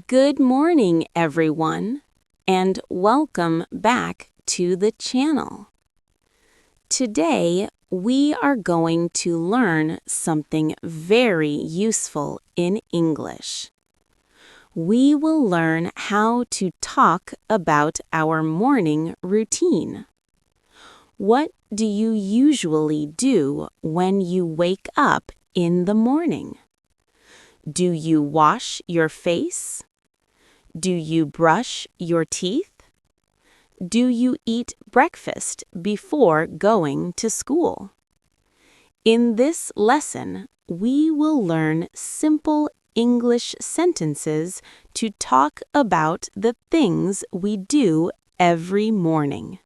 Good morning, everyone, and welcome back to the channel. Today, we are going to learn something very useful in English. We will learn how to talk about our morning routine. What do you usually do when you wake up in the morning? Do you wash your face? Do you brush your teeth? Do you eat breakfast before going to school? In this lesson, we will learn simple English sentences to talk about the things we do every morning.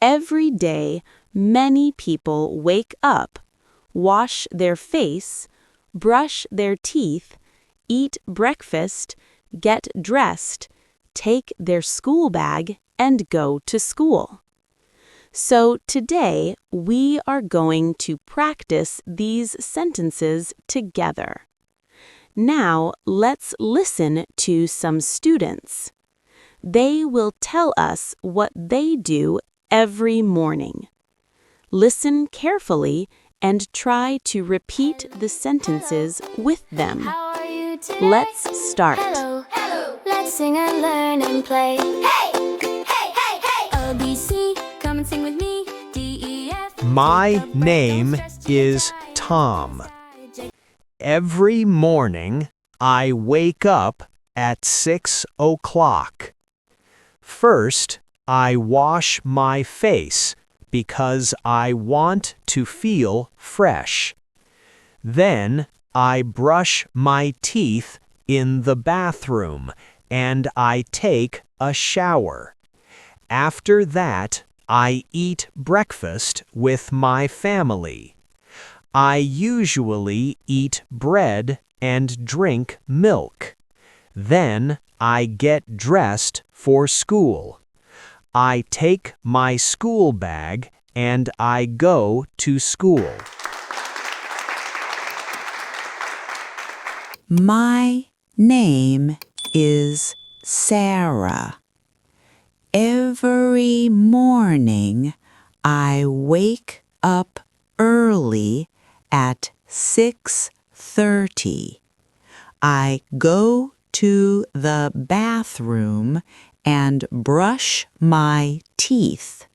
Every day, many people wake up, wash their face, brush their teeth, eat breakfast, get dressed, take their school bag, and go to school. So today, we are going to practice these sentences together. Now, let's listen to some students. They will tell us what they do every morning. Listen carefully and try to repeat the sentences with them. Let's start. Hello. Let's sing and learn and play. Hey! Hey, hey, hey! ABC, come and sing with me. D-E-F. My name is Tom. Every morning, I wake up at 6 o'clock. First, I wash my face because I want to feel fresh. Then, I brush my teeth in the bathroom and I take a shower. After that, I eat breakfast with my family. I usually eat bread and drink milk. Then I get dressed for school. I take my school bag and I go to school. My name is Sarah. Every morning I wake up early at 6:30. I go to the bathroom and brush my teeth.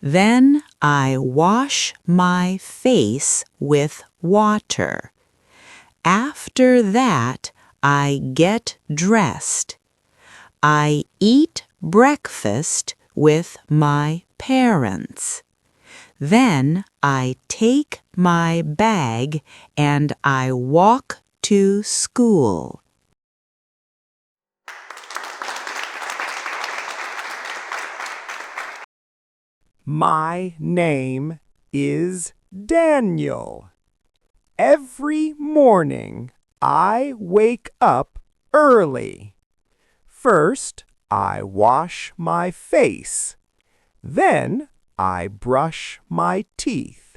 Then I wash my face with water. After that, I get dressed. I eat breakfast with my parents. Then I take my bag and I walk to school. My name is Daniel. Every morning, I wake up early. First, I wash my face. Then, I brush my teeth.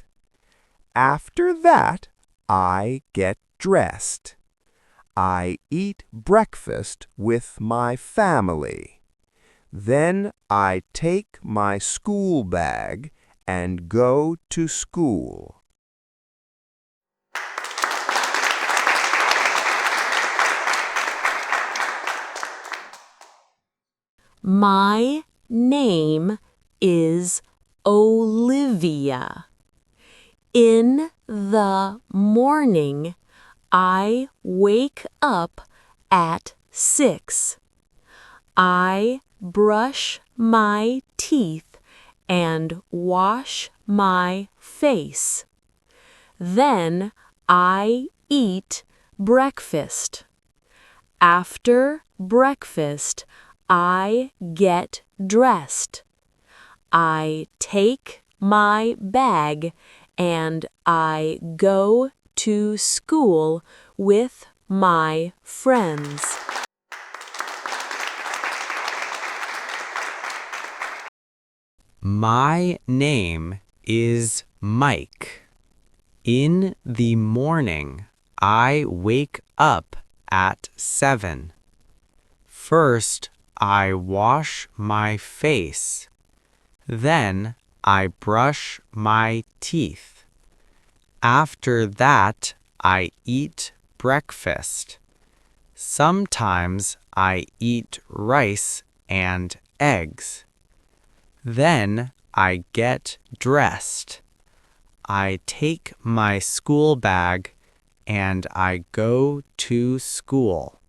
After that, I get dressed. I eat breakfast with my family. Then, I take my school bag and go to school. My name is Olivia. In the morning, I wake up at 6. I brush my teeth and wash my face. Then I eat breakfast. After breakfast, I get dressed. I take my bag and I go to school with my friends. My name is Mike. In the morning, I wake up at 7. First, I wash my face. Then, I brush my teeth. After that, I eat breakfast. Sometimes I eat rice and eggs. Then I get dressed. I take my school bag and I go to school.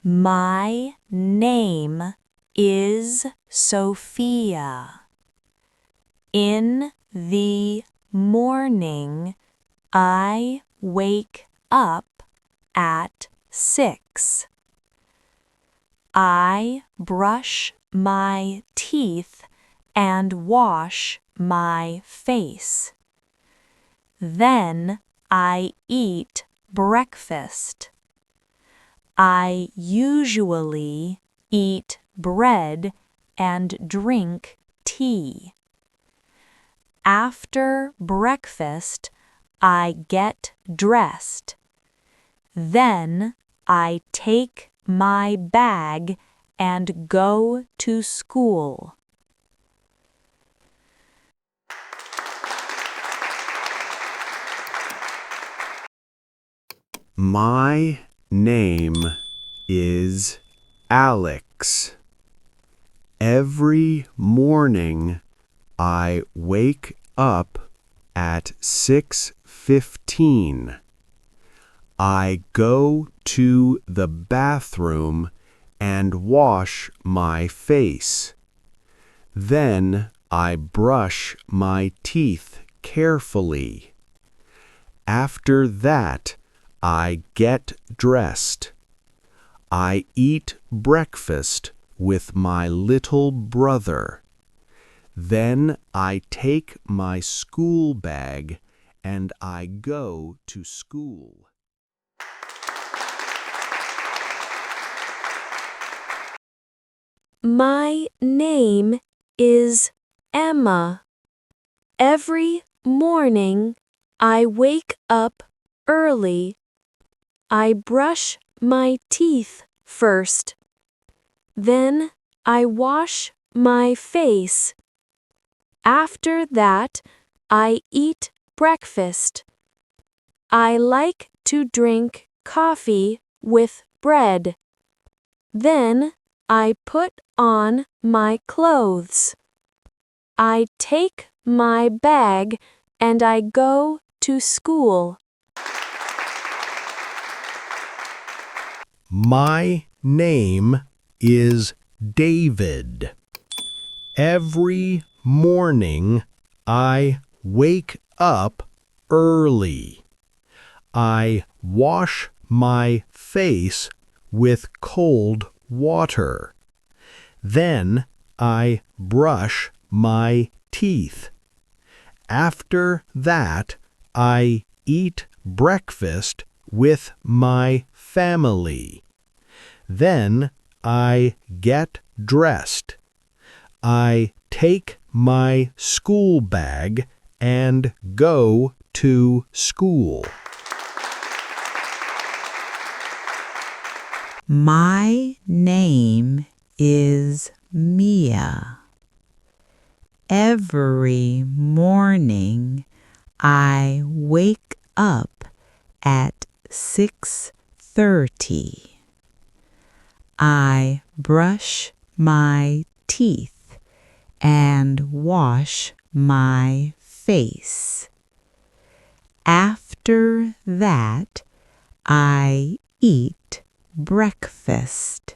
My name is Sophia. In the morning, I wake up at 6. I brush my teeth and wash my face. Then I eat breakfast. I usually eat bread and drink tea. After breakfast, I get dressed. Then I take my bag and go to school. My name is Alex. Every morning I wake up at 6:15. I go to the bathroom and wash my face. Then I brush my teeth carefully. After that, I get dressed. I eat breakfast with my little brother. Then I take my school bag and I go to school. My name is Emma. Every morning I wake up early. I brush my teeth first. Then I wash my face. After that, I eat breakfast. I like to drink coffee with bread. Then I put on my clothes. I take my bag and I go to school. My name is David. Every morning I wake up early. I wash my face with cold water. Then I brush my teeth. After that, I eat breakfast with my family. Then I get dressed. I take my school bag and go to school. My name is Mia. Every morning I wake up at 6:30. I brush my teeth and wash my face. After that, I eat breakfast.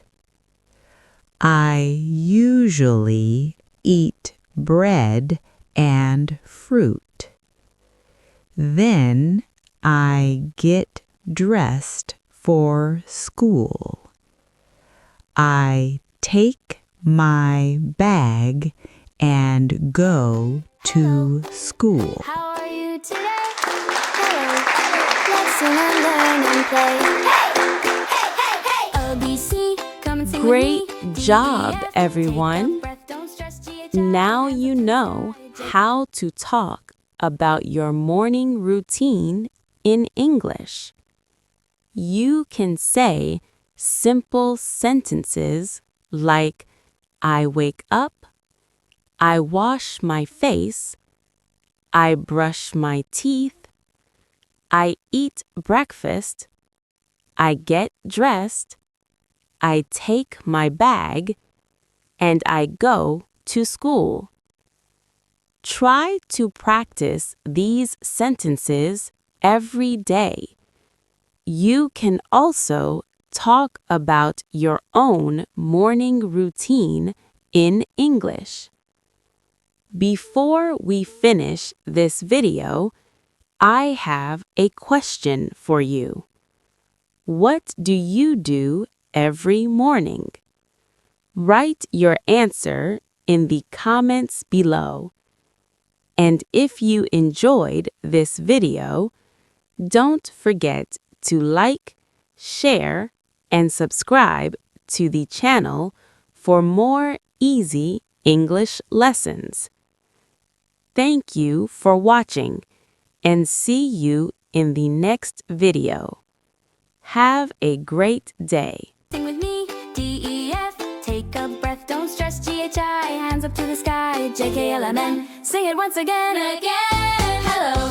I usually eat bread and fruit. Then I get dressed for school. I take my bag and go to school. How are you today? Hello. Let's sing and learn and play. Hey, hey, hey, hey, hey. ABC, come and sing Great with me. job, DEF, everyone. take a breath, don't stress, GHI. Now you know how to talk about your morning routine in English. You can say simple sentences like I wake up, I wash my face, I brush my teeth, I eat breakfast, I get dressed, I take my bag, and I go to school. Try to practice these sentences every day. You can also talk about your own morning routine in English. Before we finish this video, I have a question for you. What do you do every morning? Write your answer in the comments below. And if you enjoyed this video, don't forget to like, share, and subscribe to the channel for more easy English lessons. Thank you for watching, and see you in the next video. Have a great day. Sing with me, D-E-F. Take a breath, don't stress, G-H-I. Hands up to the sky, J-K-L-M-N. Sing it once again. Hello.